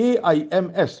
AIMS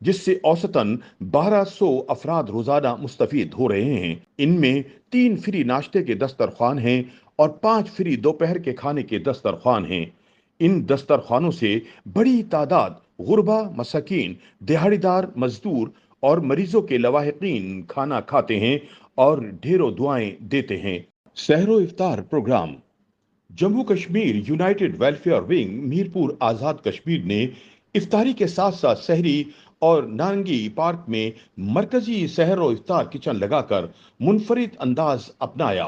جس سے اوسطاً 1200 افراد روزانہ مستفید ہو رہے ہیں۔ ان میں 3 فری ناشتے کے دسترخوان ہیں اور 5 فری دوپہر کے کھانے کے دسترخوان ہیں۔ ان دسترخوانوں سے بڑی تعداد غربا، مساکین، دہاڑی دار مزدور اور مریضوں کے لواحقین کھانا کھاتے ہیں اور ڈھیروں دعائیں دیتے ہیں۔ سحر و افطار پروگرام۔ Jammu Kashmir united welfare wing Mirpur Azad Kashmir نے افطاری کے ساتھ ساتھ سحری اور نارنگی پارک میں مرکزی سحر و افطار کچن لگا کر منفرد انداز اپنایا۔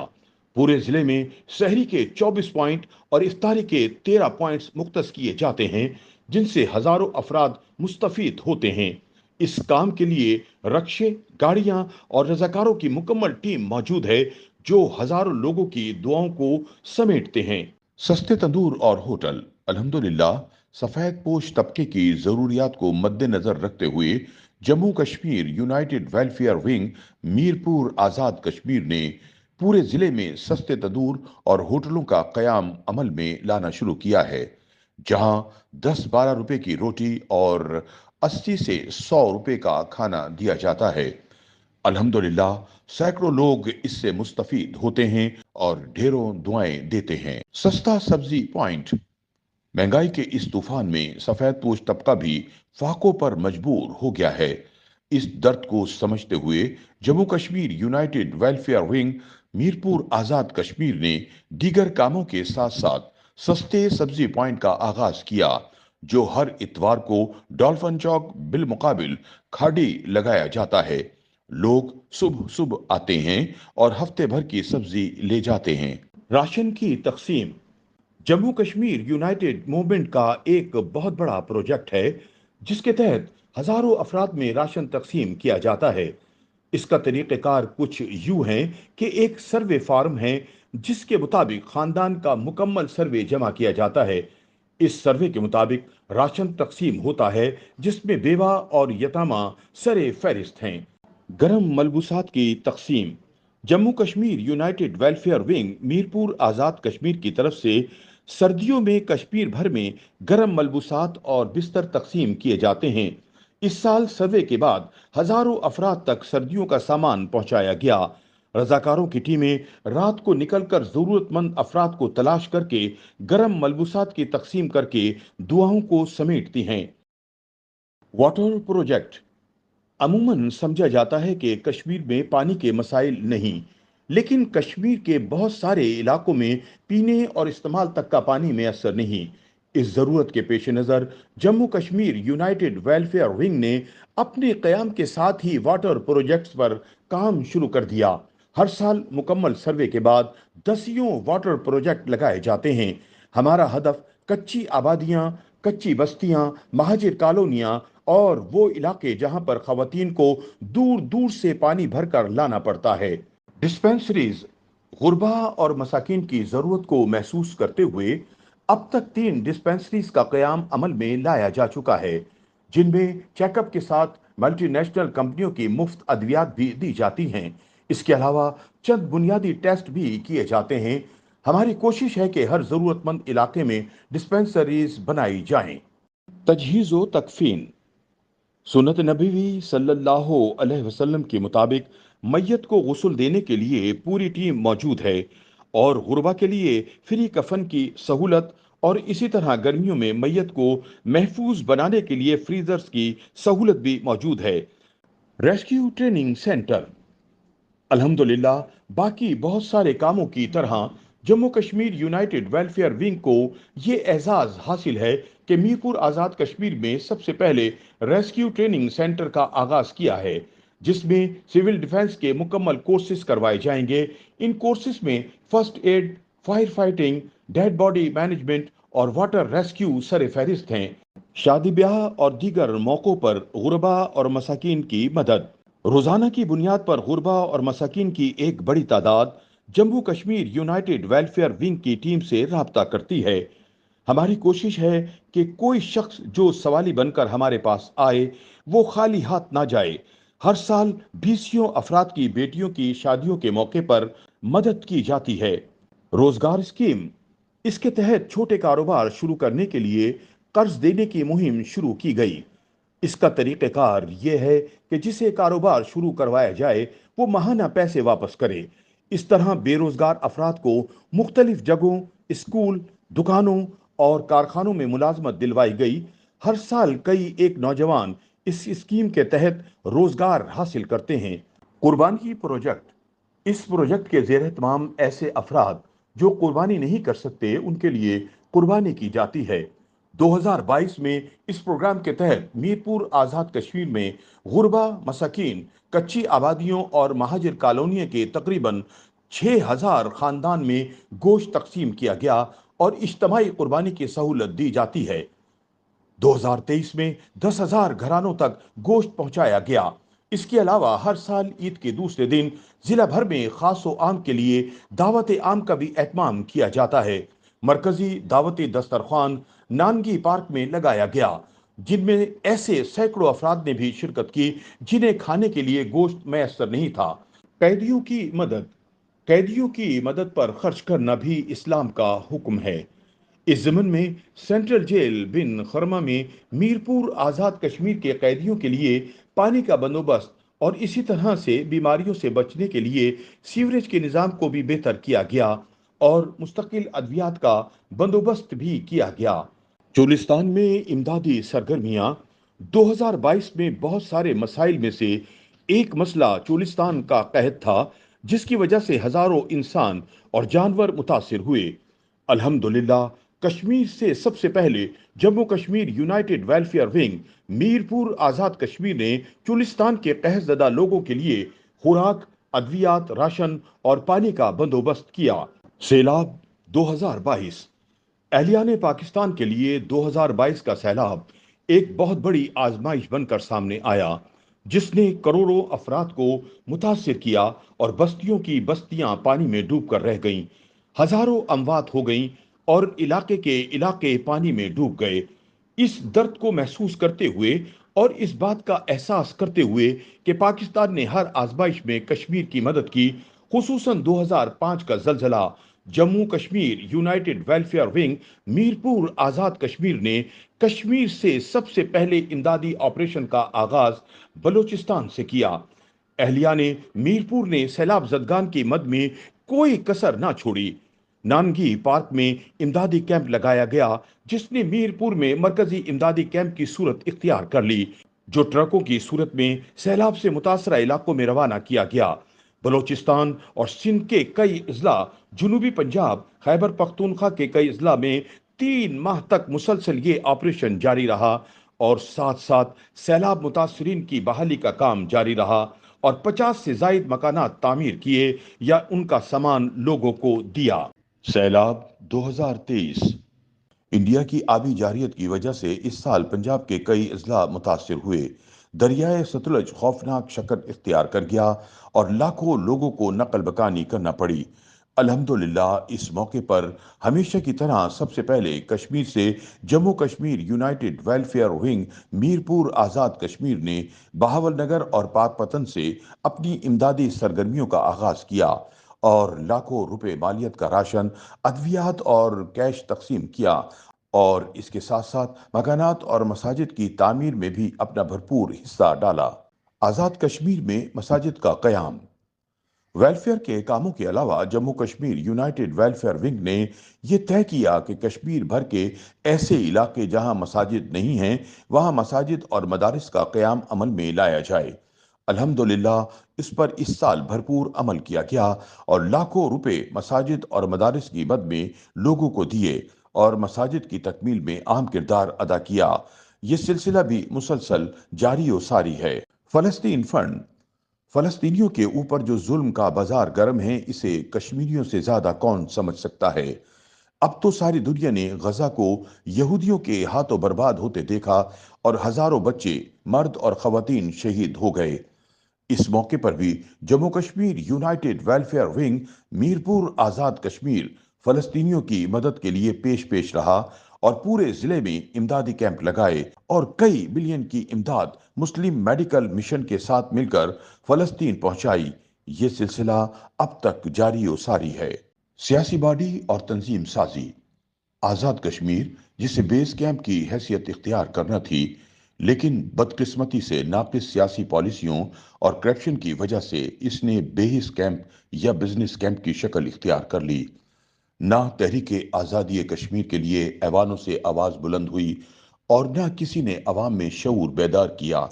پورے ضلع میں سحری کے 24 پوائنٹ اور افطاری کے 13 پوائنٹس مختص کیے جاتے ہیں، جن سے ہزاروں افراد مستفید ہوتے ہیں۔ اس کام کے لیے رکشے، گاڑیاں اور رضاکاروں کی مکمل ٹیم موجود ہے جو ہزاروں لوگوں کی دعاؤں کو سمیٹتے ہیں۔ سستے تندور اور ہوٹل۔ الحمدللہ سفید پوش طبقے کی ضروریات کو مد نظر رکھتے ہوئے Jammu Kashmir united welfare wing Mirpur Azad Kashmir نے پورے ضلع میں سستے تندور اور ہوٹلوں کا قیام عمل میں لانا شروع کیا ہے، جہاں 10-12 روپے کی روٹی اور 80 سے 100 روپے کا کھانا دیا جاتا ہے۔ الحمدللہ سینکڑوں لوگ اس سے مستفید ہوتے ہیں اور ڈھیروں دعائیں دیتے ہیں۔ سستا سبزی پوائنٹ۔ مہنگائی کے اس طوفان میں سفید پوش طبقہ بھی فاقوں پر مجبور ہو گیا ہے۔ اس درد کو سمجھتے ہوئے Jammu Kashmir united welfare wing Mirpur Azad Kashmir نے دیگر کاموں کے ساتھ ساتھ سستے سبزی پوائنٹ کا آغاز کیا، جو ہر اتوار کو ڈالفن چوک بالمقابل کھاڑی لگایا جاتا ہے۔ لوگ صبح صبح آتے ہیں اور ہفتے بھر کی سبزی لے جاتے ہیں۔ راشن کی تقسیم۔ جموں کشمیر یونائٹڈ موومنٹ کا ایک بہت بڑا پروجیکٹ ہے جس کے تحت ہزاروں افراد میں راشن تقسیم کیا جاتا ہے۔ اس کا طریقہ کار کچھ یوں ہے کہ ایک سروے فارم ہے جس کے مطابق خاندان کا مکمل سروے جمع کیا جاتا ہے۔ اس سروے کے مطابق راشن تقسیم ہوتا ہے جس میں بیوہ اور یتامہ سر فہرست ہیں۔ گرم ملبوسات کی تقسیم۔ Jammu Kashmir united welfare wing Mirpur Azad Kashmir کی طرف سے سردیوں میں کشمیر بھر میں گرم ملبوسات اور بستر تقسیم کیے جاتے ہیں۔ اس سال سروے کے بعد ہزاروں افراد تک سردیوں کا سامان پہنچایا گیا۔ رضاکاروں کی ٹیمیں رات کو نکل کر ضرورت مند افراد کو تلاش کر کے گرم ملبوسات کی تقسیم کر کے دعاؤں کو سمیٹتی ہیں۔ Water project. عموماً سمجھا جاتا ہے کہ کشمیر میں پانی کے مسائل نہیں، لیکن کشمیر کے بہت سارے علاقوں میں پینے اور استعمال تک کا پانی میسر نہیں۔ اس ضرورت کے پیش نظر Jammu Kashmir united welfare wing نے اپنے قیام کے ساتھ ہی واٹر پروجیکٹس پر کام شروع کر دیا۔ ہر سال مکمل سروے کے بعد دسیوں واٹر پروجیکٹ لگائے جاتے ہیں۔ ہمارا ہدف کچی آبادیاں، کچی بستیاں، مہاجر کالونیاں اور وہ علاقے جہاں پر خواتین کو دور دور سے پانی بھر کر لانا پڑتا ہے۔ ڈسپنسریز۔ غربا اور مساکین کی ضرورت کو محسوس کرتے ہوئے اب تک 3 ڈسپنسریز کا قیام عمل میں لایا جا چکا ہے، جن میں چیک اپ کے ساتھ ملٹی نیشنل کمپنیوں کی مفت ادویات بھی دی جاتی ہیں۔ اس کے علاوہ چند بنیادی ٹیسٹ بھی کیے جاتے ہیں۔ ہماری کوشش ہے کہ ہر ضرورت مند علاقے میں ڈسپنسریز بنائی جائیں۔ تجہیز و تکفین۔ سنت نبوی صلی اللہ علیہ وسلم کے مطابق میت کو غسل دینے کے لیے پوری ٹیم موجود ہے اور غربا کے لیے فری کفن کی سہولت اور اسی طرح گرمیوں میں میت کو محفوظ بنانے کے لیے فریزرز کی سہولت بھی موجود ہے۔ Rescue training centre. الحمدللہ باقی بہت سارے کاموں کی طرح Jammu Kashmir united welfare wing کو یہ اعزاز حاصل ہے کہ میرپور آزاد کشمیر میں سب سے پہلے ریسکیو ٹریننگ سینٹر کا آغاز کیا ہے، جس میں سول ڈیفنس کے مکمل کورسز کروائے جائیں گے۔ ان کورسز میں first aid, fire fighting, dead body management اور واٹر ریسکیو سر فہرست ہیں۔ شادی بیاہ اور دیگر موقعوں پر غربا اور مساکین کی مدد۔ روزانہ کی بنیاد پر غربا اور مساکین کی ایک بڑی تعداد Jammu Kashmir united welfare wing کی ٹیم سے رابطہ کرتی ہے۔ ہماری کوشش ہے کہ کوئی شخص جو سوالی بن کر ہمارے پاس آئے وہ خالی ہاتھ نہ جائے۔ ہر سال 20 افراد کی بیٹیوں کی شادیوں کے موقع پر مدد کی جاتی ہے۔ روزگار اسکیم۔ اس کے تحت چھوٹے کاروبار شروع کرنے کے لیے قرض دینے کی مہم شروع کی گئی۔ اس کا طریقہ کار یہ ہے کہ جسے کاروبار شروع کروایا جائے وہ ماہانہ پیسے واپس کرے۔ اس طرح بے روزگار افراد کو مختلف جگہوں، اسکول، دکانوں اور کارخانوں میں ملازمت دلوائی گئی۔ ہر سال کئی ایک نوجوان اس اسکیم کے تحت روزگار حاصل کرتے ہیں۔ قربانی پروجیکٹ: اس پروجیکٹ کے زیر اہتمام ایسے افراد جو قربانی نہیں کر سکتے ان کے لیے قربانی کی جاتی ہے۔ 2022 میں اس پروگرام کے تحت میرپور آزاد کشمیر میں غربا، مساکین، کچی آبادیوں اور مہاجر کالونیوں کے تقریباً 6,000 خاندان میں گوشت تقسیم کیا گیا اور اجتماعی قربانی کی سہولت دی جاتی ہے۔ 2023 میں 10,000 گھرانوں تک گوشت پہنچایا گیا۔ اس کے علاوہ ہر سال عید کے دوسرے دن ضلع بھر میں خاص و عام کے لیے دعوت عام کا بھی اہتمام کیا جاتا ہے۔ مرکزی دعوتی دسترخوان نانگی پارک میں لگایا گیا، جن میں ایسے سینکڑوں افراد نے بھی شرکت کی جنہیں کھانے کے لیے گوشت میسر نہیں تھا۔ قیدیوں کی مدد: قیدیوں کی مدد پر خرچ کرنا بھی اسلام کا حکم ہے۔ اس ضمن میں سینٹرل جیل بن خرمہ میں میرپور آزاد کشمیر کے قیدیوں کے لیے پانی کا بندوبست اور اسی طرح سے بیماریوں سے بچنے کے لیے سیوریج کے نظام کو بھی بہتر کیا گیا اور مستقل ادویات کا بندوبست بھی کیا گیا۔ چولستان میں امدادی سرگرمیاں: 2022 میں بہت سارے مسائل میں سے ایک مسئلہ چولستان کا قحط تھا، جس کی وجہ سے ہزاروں انسان اور جانور متاثر ہوئے۔ الحمدللہ کشمیر سے سب سے پہلے Jammu Kashmir united welfare wing Mirpur Azad Kashmir نے چولستان کے قحط زدہ لوگوں کے لیے خوراک، ادویات، راشن اور پانی کا بندوبست کیا۔ سیلاب 2022: اہلیان پاکستان کے لیے 2022 کا سیلاب ایک بہت بڑی آزمائش بن کر سامنے آیا، جس نے کروڑوں افراد کو متاثر کیا اور بستیوں کی بستیاں پانی میں ڈوب کر رہ گئیں۔ ہزاروں اموات ہو گئیں اور علاقے کے علاقے پانی میں ڈوب گئے۔ اس درد کو محسوس کرتے ہوئے اور اس بات کا احساس کرتے ہوئے کہ پاکستان نے ہر آزمائش میں کشمیر کی مدد کی، خصوصاً 2005 کا زلزلہ، Jammu Kashmir united welfare wing Mirpur Azad Kashmir نے کشمیر سے سب سے پہلے امدادی آپریشن کا آغاز بلوچستان سے کیا۔ اہلیہ نے میرپور نے سیلاب زدگان کی مد میں کوئی کسر نہ چھوڑی۔ نانگی پارک میں امدادی کیمپ لگایا گیا، جس نے میرپور میں مرکزی امدادی کیمپ کی صورت اختیار کر لی، جو ٹرکوں کی صورت میں سیلاب سے متاثرہ علاقوں میں روانہ کیا گیا۔ بلوچستان اور سندھ کے کئی اضلاع، جنوبی پنجاب، خیبر پختونخوا کے کئی اضلاع میں 3 ماہ تک مسلسل یہ آپریشن جاری رہا اور ساتھ ساتھ سیلاب متاثرین کی بحالی کا کام جاری رہا اور 50 سے زائد مکانات تعمیر کیے یا ان کا سامان لوگوں کو دیا۔ سیلاب 2023: انڈیا کی آبی جارحیت کی وجہ سے اس سال پنجاب کے کئی اضلاع متاثر ہوئے۔ دریائے ستلج خوفناک شکل اختیار کر گیا اور لاکھوں لوگوں کو نقل مکانی کرنا پڑی۔ الحمدللہ اس موقع پر ہمیشہ کی طرح سب سے پہلے کشمیر سے Jammu Kashmir united welfare wing Mirpur Azad Kashmir نے بہاول نگر اور پاک پتن سے اپنی امدادی سرگرمیوں کا آغاز کیا اور لاکھوں روپے مالیت کا راشن، ادویات اور کیش تقسیم کیا اور اس کے ساتھ ساتھ مکانات اور مساجد کی تعمیر میں بھی اپنا بھرپور حصہ ڈالا۔ آزاد کشمیر میں مساجد کا قیام: ویلفیئر کے کاموں کے علاوہ Jammu Kashmir united welfare wing نے یہ طے کیا کہ کشمیر بھر کے ایسے علاقے جہاں مساجد نہیں ہیں، وہاں مساجد اور مدارس کا قیام عمل میں لایا جائے۔ الحمدللہ اس پر اس سال بھرپور عمل کیا گیا اور لاکھوں روپے مساجد اور مدارس کی مد میں لوگوں کو دیے اور مساجد کی تکمیل میں اہم کردار ادا کیا۔ یہ سلسلہ بھی مسلسل جاری و ساری ہے۔ فلسطین فنڈ: فلسطینیوں کے اوپر جو ظلم کا بازار گرم ہے، اسے کشمیریوں سے زیادہ کون سمجھ سکتا ہے۔ اب تو ساری دنیا نے غزہ کو یہودیوں کے ہاتھوں برباد ہوتے دیکھا اور ہزاروں بچے، مرد اور خواتین شہید ہو گئے۔ اس موقع پر بھی Jammu Kashmir united welfare wing Mirpur Azad Kashmir فلسطینیوں کی مدد کے لیے پیش رہا اور پورے ضلع میں امدادی کیمپ لگائے اور کئی ملین کی امداد مسلم میڈیکل مشن کے ساتھ مل کر فلسطین پہنچائی۔ یہ سلسلہ اب تک جاری و ساری ہے۔ سیاسی باڈی اور تنظیم سازی: آزاد کشمیر، جسے بیس کیمپ کی حیثیت اختیار کرنا تھی، لیکن بدقسمتی سے ناقص سیاسی پالیسیوں اور کرپشن کی وجہ سے اس نے بیس کیمپ یا بزنس کیمپ کی شکل اختیار کر لی۔ نہ تحریک آزادی کشمیر کے لیے ایوانوں سے آواز بلند ہوئی اور نہ کسی نے عوام میں شعور بیدار کیا،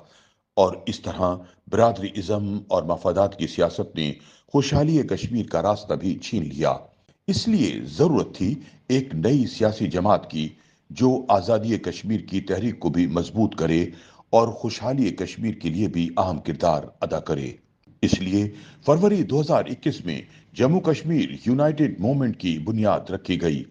اور اس طرح برادری ازم اور مفادات کی سیاست نے خوشحالی کشمیر کا راستہ بھی چھین لیا۔ اس لیے ضرورت تھی ایک نئی سیاسی جماعت کی جو آزادی کشمیر کی تحریک کو بھی مضبوط کرے اور خوشحالی کشمیر کے لیے بھی اہم کردار ادا کرے۔ اس لیے فروری 2021 میں جموں کشمیر یونائٹڈ موومنٹ کی بنیاد رکھی گئی۔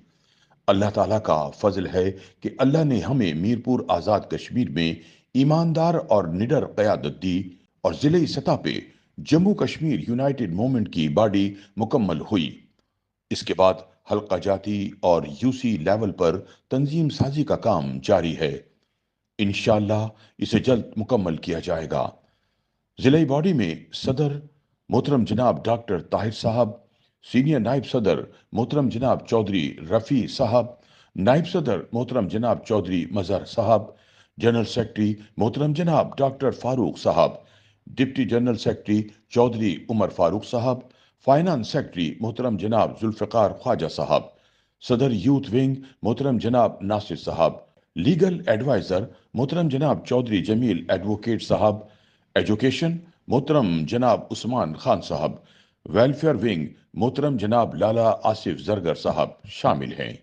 اللہ تعالیٰ کا فضل ہے کہ اللہ نے ہمیں میرپور آزاد کشمیر میں ایماندار اور نڈر قیادت دی اور ضلعی سطح پہ جموں کشمیر یونائٹڈ موومنٹ کی باڈی مکمل ہوئی۔ اس کے بعد حلقہ جاتی اور یوسی لیول پر تنظیم سازی کا کام جاری ہے۔ انشاءاللہ اسے جلد مکمل کیا جائے گا۔ ضلعی باڈی میں صدر محترم جناب ڈاکٹر طاہر صاحب، سینئر نائب صدر محترم جناب چودھری رفیع صاحب، نائب صدر محترم جناب چودھری مظہر صاحب، جنرل سیکرٹری محترم جناب ڈاکٹر فاروق صاحب، ڈپٹی جنرل سیکرٹری چودھری عمر فاروق صاحب، فائنانس سیکرٹری محترم جناب ذوالفقار خواجہ صاحب، صدر یوتھ ونگ محترم جناب ناصر صاحب، لیگل ایڈوائزر محترم جناب چودھری جمیل ایڈوکیٹ صاحب، ایجوکیشن محترم جناب عثمان خان صاحب، ویلفیئر ونگ محترم جناب لالا آصف زرگر صاحب شامل ہیں۔